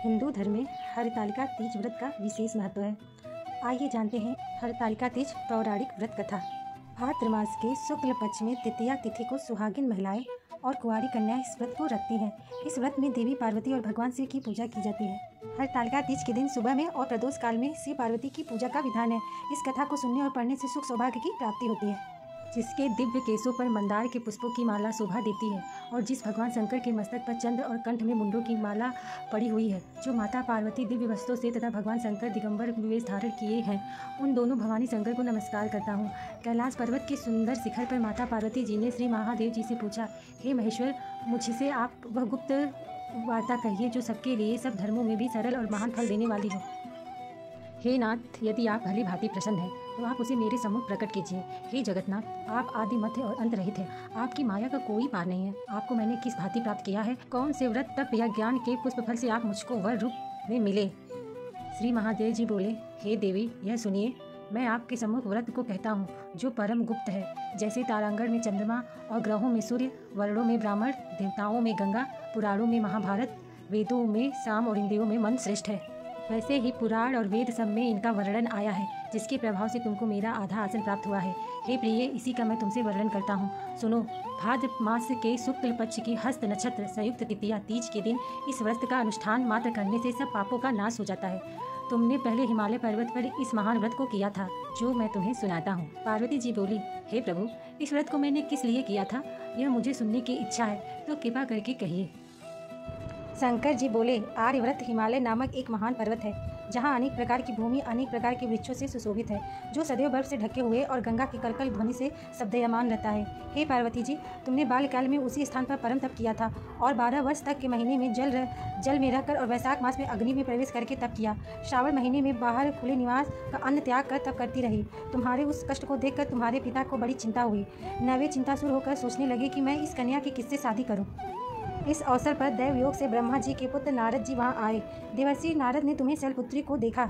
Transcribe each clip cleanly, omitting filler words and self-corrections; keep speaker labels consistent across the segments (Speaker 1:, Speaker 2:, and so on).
Speaker 1: हिंदू धर्म में हरतालिका तीज व्रत का विशेष महत्व है। आइए जानते हैं हरतालिका तीज पौराणिक व्रत कथा। भाद्र मास के शुक्ल पक्ष में तृतीया तिथि को सुहागिन महिलाएं और कुंवारी कन्याएं इस व्रत को रखती हैं। इस व्रत में देवी पार्वती और भगवान शिव की पूजा की जाती है। हरतालिका तीज के दिन सुबह में और प्रदोष काल में शिव पार्वती की पूजा का विधान है। इस कथा को सुनने और पढ़ने से सुख सौभाग्य की प्राप्ति होती है। जिसके दिव्य केशों पर मंदार के पुष्पों की माला शोभा देती है और जिस भगवान शंकर के मस्तक पर चंद्र और कंठ में मुंडों की माला पड़ी हुई है, जो माता पार्वती दिव्य वस्त्रों से तथा भगवान शंकर दिगंबर वेश धारण किए हैं, उन दोनों भवानी शंकर को नमस्कार करता हूँ। कैलाश पर्वत के सुंदर शिखर पर माता पार्वती जी ने श्री महादेव जी से पूछा, हे महेश्वर, मुझसे आप वह गुप्त वार्ता कहिए जो सबके लिए, सब धर्मों में भी सरल और महान फल देने वाली हो। हे नाथ, यदि आप भली भांति प्रसन्न हैं तो आप उसे मेरे सम्मुख प्रकट कीजिए। हे जगन्नाथ, आप आदि मध्य और अंत रहित हैं। आपकी माया का कोई पार नहीं है। आपको मैंने किस भांति प्राप्त किया है? कौन से व्रत तप या ज्ञान के पुष्प फल से आप मुझको वर रूप में मिले? श्री महादेव जी बोले, हे देवी, यह सुनिए, मैं आपके सम्मुख व्रत को कहता हूँ जो परम गुप्त है। जैसे तारांगण में चंद्रमा और ग्रहों में सूर्य, वर्णों में ब्राह्मण, देवताओं में गंगा, पुराणों में महाभारत, वेदों में साम और इंद्रियों में मन श्रेष्ठ है, वैसे ही पुराण और वेद सब में इनका वर्णन आया है, जिसके प्रभाव से तुमको मेरा आधा आसन प्राप्त हुआ है। हे प्रिय, इसी का मैं तुमसे वर्णन करता हूँ। सुनो, भाद्र मास के शुक्ल पक्ष की हस्त नक्षत्र संयुक्त तृतीया तीज के दिन इस व्रत का अनुष्ठान मात्र करने से सब पापों का नाश हो जाता है। तुमने पहले हिमालय पर्वत पर इस महान व्रत को किया था, जो मैं तुम्हें सुनाता हूँ। पार्वती जी बोली, हे प्रभु, इस व्रत को मैंने किस लिए किया था, यह मुझे सुनने की इच्छा है, तो कृपा करके कहिए। शंकर जी बोले, आर्यव्रत हिमालय नामक एक महान पर्वत है, जहाँ अनेक प्रकार की भूमि अनेक प्रकार के वृक्षों से सुशोभित है, जो सदैव बर्फ से ढके हुए और गंगा की कलकल ध्वनि से शब्दयमान रहता है। हे पार्वती जी, तुमने बाल्यकाल में उसी स्थान पर परम तप किया था और 12 वर्ष तक के महीने में जल में रहकर और वैशाख मास में अग्नि में प्रवेश करके तप किया। श्रावण महीने में बाहर खुले निवास का अन्न त्याग कर तप करती रही। तुम्हारे उस कष्ट को देखकर तुम्हारे पिता को बड़ी चिंता हुई। नवे चिंतासुर होकर सोचने लगे कि मैं इस कन्या की किससे शादी करूँ। इस अवसर पर दैव योग से ब्रह्मा जी के पुत्र नारद जी वहां आए। देवर्षि नारद ने तुम्हें शैलपुत्री को देखा।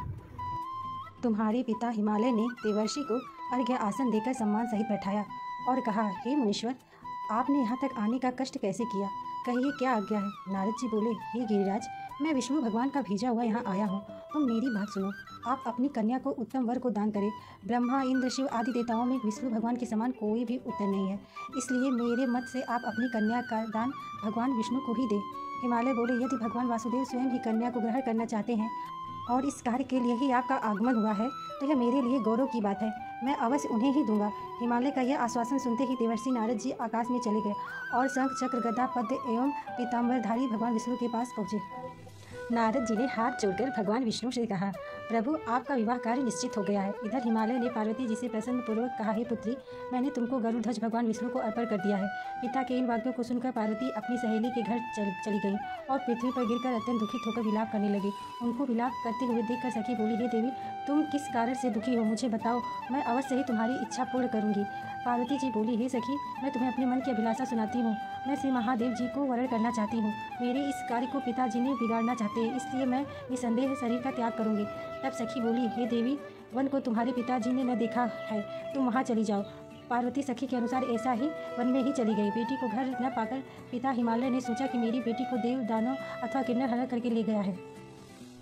Speaker 1: तुम्हारे पिता हिमालय ने देवर्षि को अर्घ्य आसन देकर सम्मान सहित बैठाया और कहा, हे मुनीश्वर, आपने यहाँ तक आने का कष्ट कैसे किया? कहिए, क्या आज्ञा है? नारद जी बोले, हे गिरिराज, मैं विष्णु भगवान का भेजा हुआ यहाँ आया हूँ। तुम मेरी बात सुनो। आप अपनी कन्या को उत्तम वर को दान करें। ब्रह्मा, इंद्र, शिव आदि देवताओं में विष्णु भगवान के समान कोई भी उत्तर नहीं है, इसलिए मेरे मत से आप अपनी कन्या का दान भगवान विष्णु को ही दें। हिमालय बोले, यदि भगवान वासुदेव स्वयं ही कन्या को ग्रहण करना चाहते हैं और इस कार्य के लिए ही आपका आगमन हुआ है, तो यह मेरे लिए गौरव की बात है। मैं अवश्य उन्हें ही दूंगा। हिमालय का यह आश्वासन सुनते ही देवर्षि नारद जी आकाश में चले गए और शंख, चक्र, गदा, पद्म एवं पीताम्बरधारी भगवान विष्णु के पास पहुँचे। नारद जी ने हाथ जोड़कर भगवान विष्णु से कहा, प्रभु, आपका विवाह कार्य निश्चित हो गया है। इधर हिमालय ने पार्वती जी से प्रसन्न पूर्वक कहा, हे पुत्री, मैंने तुमको गरुड़ध्वज भगवान विष्णु को अर्पण कर दिया है। पिता के इन वाक्यों को सुनकर पार्वती अपनी सहेली के घर चली गई और पृथ्वी पर गिरकर अत्यंत दुखित होकर विलाप करने लगी। उनको विलाप करते हुए देखकर सखी बोली, हे देवी, तुम किस कारण से दुखी हो, मुझे बताओ, मैं अवश्य ही तुम्हारी इच्छा पूर्ण करूंगी। पार्वती जी बोली, हे सखी, मैं तुम्हें अपने मन की अभिलाषा सुनाती हूँ। मैं श्री महादेव जी को वरण करना चाहती हूँ। मेरे इस कार्य को पिताजी ने बिगाड़ना चाहते हैं, इसलिए मैं निसंदेह शरीर का त्याग करूँगी। तब सखी बोली, हे देवी, वन को तुम्हारे पिताजी ने न देखा है, तुम वहाँ चली जाओ। पार्वती सखी के अनुसार ऐसा ही वन में ही चली गई। बेटी को घर न पाकर पिता हिमालय ने सोचा कि मेरी बेटी को देव, दानव अथवा किन्नर हरण करके ले गया है।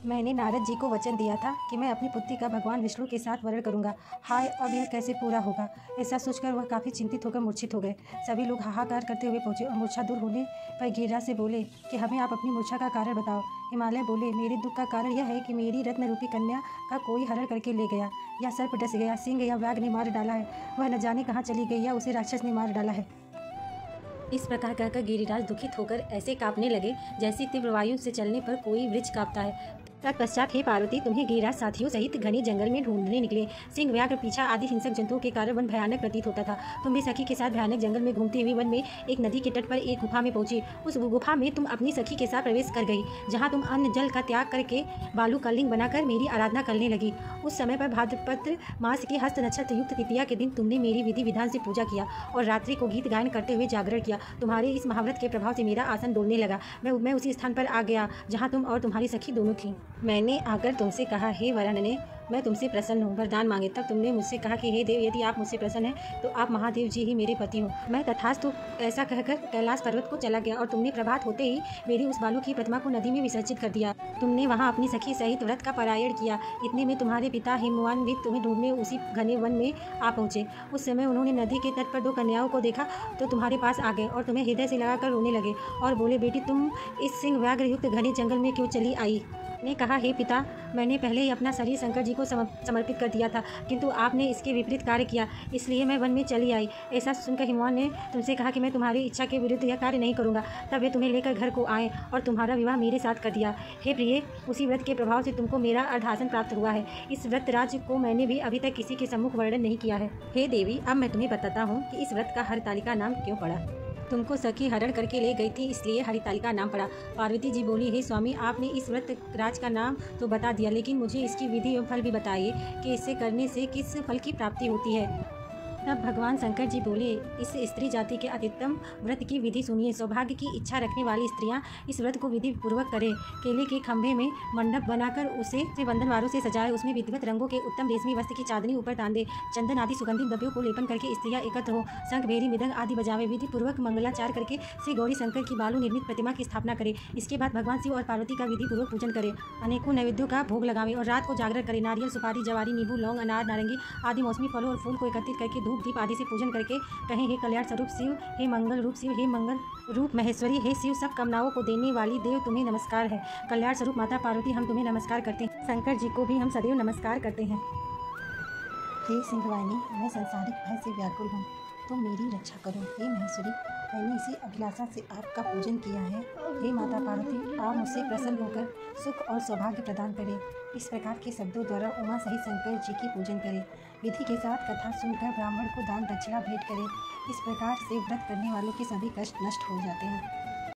Speaker 1: मैंने नारद जी को वचन दिया था कि मैं अपनी पुत्री का भगवान विष्णु के साथ वरण करूंगा। हाय, अब यह कैसे पूरा होगा? ऐसा सोचकर वह काफ़ी चिंतित होकर मूर्छित हो गए। सभी लोग हाहाकार करते हुए पहुंचे और मूर्छा दूर होने पर गिरिराज से बोले कि हमें आप अपनी मूर्छा का कारण बताओ। हिमालय बोले, मेरे दुख का कारण यह है कि मेरी रत्न रूपी कन्या का कोई हरण करके ले गया, या सर्प डस गया, सिंह या व्याघ्र ने मार डाला है, वह न जाने कहाँ चली गई, या उसे राक्षस ने मार डाला है। इस प्रकार कहकर गिरिराज दुखित होकर ऐसे कांपने लगे जैसे तीव्र वायु से चलने पर कोई वृक्ष कांपता है। तत्पश्चात हे पार्वती, तुम्हें गिरिराज साथियों सहित घने जंगल में ढूंढने निकले। सिंह, व्याघ्र, पीछा आदि हिंसक जंतुओं के कारण वन भयानक प्रतीत होता था। तुम भी सखी के साथ भयानक जंगल में घूमते हुए वन में एक नदी के तट पर एक गुफा में पहुंची। उस गुफा में तुम अपनी सखी के साथ प्रवेश कर गई, जहां तुम अन्न जल का त्याग करके बालू का लिंग बनाकर मेरी आराधना करने लगी। उस समय पर भाद्रपद मास के हस्त नक्षत्र युक्त तृतीया के दिन तुमने मेरी विधि विधान से पूजा किया और रात्रि को गीत गायन करते हुए जागरण किया। तुम्हारे इस महाव्रत के प्रभाव से मेरा आसन डोलने लगा। मैं उसी स्थान पर आ गया जहाँ तुम और तुम्हारी सखी दोनों थीं। मैंने आकर तुमसे कहा, हे वरानने, मैं तुमसे प्रसन्न हूँ, वरदान मांगे। तब तुमने मुझसे कहा कि हे देव, यदि आप मुझसे प्रसन्न हैं तो आप महादेव जी ही मेरे पति हो। मैं तथास्तु ऐसा कहकर कैलाश पर्वत को चला गया और तुमने प्रभात होते ही मेरी उस बालू की प्रतिमा को नदी में विसर्जित कर दिया। तुमने वहाँ अपनी सखी सहित व्रत का पारायण किया। इतने में तुम्हारे पिता हिमवान भी तुम्हें ढूंढने उसी घने वन में आ पहुँचे। उस समय उन्होंने नदी के तट पर 2 कन्याओं को देखा तो तुम्हारे पास आ गए और तुम्हें हृदय से लगाकर रोने लगे और बोले, बेटी तुम इस सिंह व्याघ्र युक्त घने जंगल में क्यों चली आई? ने कहा, हे पिता, मैंने पहले ही अपना शरीर शंकर जी को समर्पित कर दिया था, किंतु आपने इसके विपरीत कार्य किया, इसलिए मैं वन में चली आई। ऐसा सुनकर हिमवान ने तुमसे कहा कि मैं तुम्हारी इच्छा के विरुद्ध यह कार्य नहीं करूँगा। तब वे तुम्हें लेकर घर को आए और तुम्हारा विवाह मेरे साथ कर दिया। हे प्रिय, उसी व्रत के प्रभाव से तुमको मेरा अर्धासन प्राप्त हुआ है। इस व्रत राज्य को मैंने भी अभी तक किसी के सम्मुख वर्णन नहीं किया है। हे देवी, अब मैं तुम्हें बताता हूँ कि इस व्रत का हरतालिका नाम क्यों पड़ा। तुमको सखी हरण करके ले गई थी, इसलिए हरितालिका नाम पड़ा। पार्वती जी बोली, हे स्वामी, आपने इस व्रत राज का नाम तो बता दिया, लेकिन मुझे इसकी विधि एवं फल भी बताइए कि इसे करने से किस फल की प्राप्ति होती है। तब भगवान शंकर जी बोले, इस स्त्री जाति के अतितम व्रत की विधि सुनिए। सौभाग्य की इच्छा रखने वाली स्त्रियां इस व्रत को विधि पूर्वक करें। केले के खंभे में मंडप बनाकर उसे बंधनवारों से सजाए, उसमें विधिवत रंगों के उत्तम रेशमी वस्त्र की चादरी ऊपर तान दे, चंदन आदि सुगंधित द्रव्यों को लेपन करके स्त्रियां एकत्र हो, शंख भेरी मृदंग आदि बजावे, विधि पूर्वक मंगलाचार करके श्री गौरी शंकर की बालू निर्मित प्रतिमा की स्थापना करे। इसके बाद भगवान शिव और पार्वती का विधि पूर्वक पूजन करे, अनेकों नैवेद्यों का भोग लगावे और रात को जागरण करे। नारियल, सुपारी, जवारी, नींबू, लौंग, अनार, नारंगी आदि मौसमी फलों और फूल को एकत्रित करके धूप दीप आदि से पूजन करके कहें, हे कल्याण स्वरूप शिव, हे मंगल रूप शिव, हे मंगल रूप महेश्वरी, हे शिव, सब कामनाओं को देने वाली देव, तुम्हें नमस्कार है। कल्याण स्वरूप माता पार्वती, हम तुम्हें नमस्कार करते हैं। शंकर जी को भी हम सदैव नमस्कार करते हैं। हे सिंहवाहिनी, मैं संसारिक भय से व्याकुल हूँ, तुम मेरी रक्षा करो। हे महेश्वरी, मैंने इसी अभिलाषा से आपका पूजन किया है। हे माता पार्वती, आप मुझसे प्रसन्न होकर सुख और सौभाग्य प्रदान करें। इस प्रकार के शब्दों द्वारा उमा सहित शंकर जी की पूजन करें। विधि के साथ कथा सुनकर ब्राह्मण को दान दक्षिणा भेंट करें। इस प्रकार से व्रत करने वालों के सभी कष्ट नष्ट हो जाते हैं।